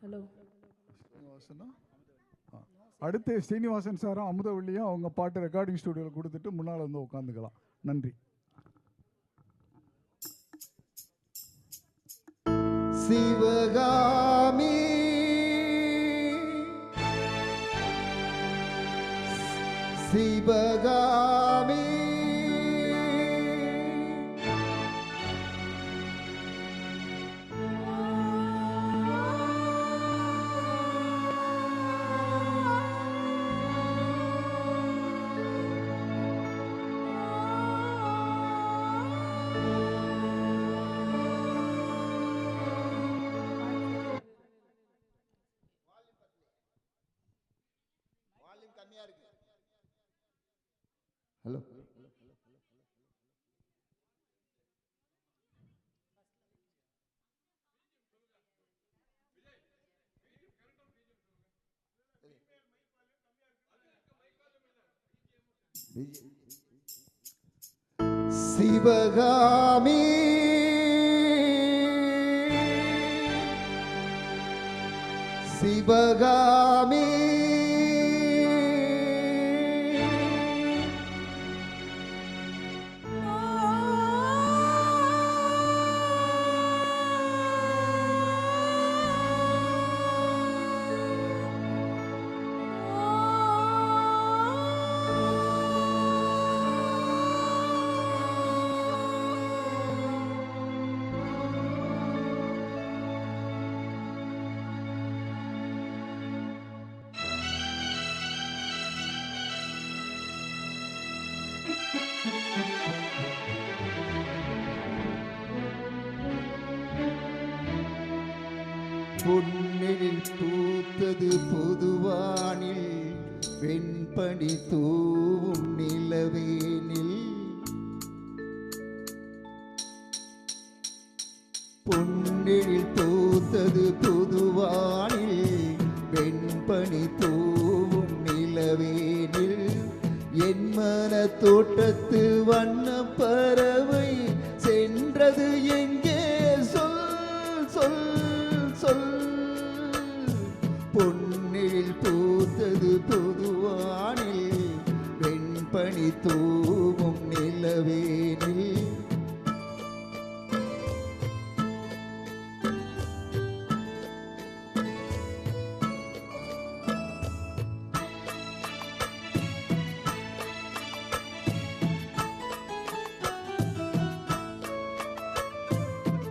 Hello. அடுத்து ஸ்ரீனிவாசன் சாரும் அமுதவள்ளியும் அவங்க பாட்டு ரெக்கார்டிங் ஸ்டுடியோவில் கொடுத்துட்டு முன்னால் வந்து உட்காந்துக்கலாம். நன்றி. சிவகாமி சிவகாமி ஹலோ. சிவகாமி சிவகாமி பொன்னில் பூத்தது பொதுவானில் வெண்பனி தூவும் நிலவேனில் பொன்னில் பூத்தது பொதுவானில் வெண்பனி தூவும் நிலவேனில் என் மன தோட்டத்து வண்ண பறவை சென்றது எங்கே சொல் சொல் சொல். பொன்னில் பூத்தது பொதுவானில் வெண்பனி தூவும் நிலவேனில்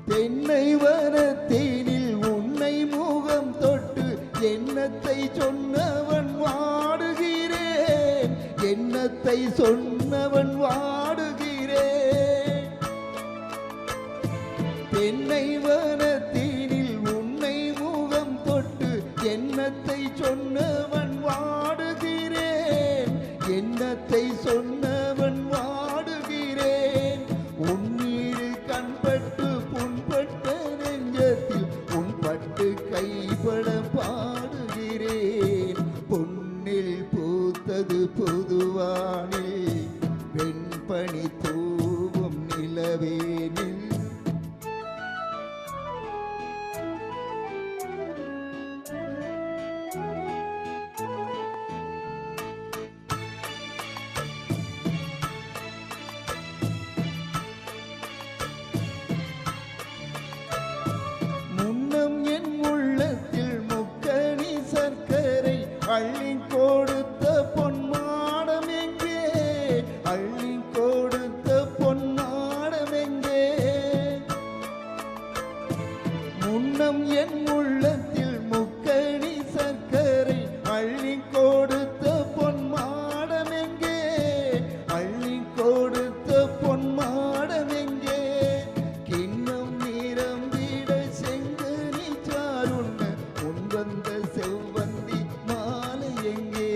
தென்னை வனத்தேனில் உன்னை முகம் தொட்டு எண்ணத்தை சொன்னவன் வாடுகிறேன், எண்ணத்தை சொன்னவன் வாடுகிறேன். தென்னை வனத்தேனில் உன்னை முகம் தொட்டு எண்ணத்தை சொன்னவன் வாடுகிறேன், எண்ணத்தை சொன்னவன் வாடுகிறேன். உன்னீரு கண்பட்டு புண்பட்ட நெஞ்சத்தில் உன் பட்டு கைப்பட பாடுகிறேன். பொன்னில் பூத்தது பொதுவானில் வெண்பனி தூவும் நிலவேனில் அள்ளி கொடுத்த பொன்மாடம் எங்கே, அள்ளி கொடுத்த பொன்மாடம் எங்கே. முன்னம் என் உள்ளத்தில் முக்கணி சர்க்கரை அள்ளி கொடுத்த பொன்மாடம் எங்கே, அள்ளி கொடுத்த பொன்மாடம் எங்கே. கிண்ணம் நிரம்பிட செங்கனி சாருண்ண உன் வந்த செவ்வந்தி எங்கே.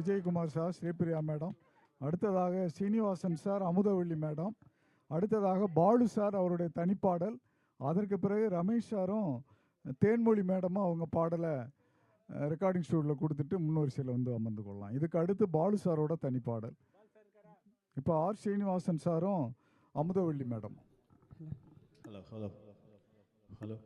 Vijayakumar sir, Sripriya madam. அடுத்ததாக சீனிவாசன் சார், அமுதவள்ளி மேடம். அடுத்ததாக பாலு சார் அவருடைய தனிப்பாடல். அதற்கு பிறகு ரமேஷ் சாரும் தேன்மொழி மேடமும் அவங்க பாடலை ரெக்கார்டிங் ஸ்டூடியோவில் கொடுத்துட்டு முன்வரிசையில் வந்து அமர்ந்து கொள்ளலாம். இதுக்கு அடுத்து பாலு சாரோட தனிப்பாடல். இப்போ ஆர் ஸ்ரீனிவாசன் சாரும் Amudhavalli madam. Hello hello hello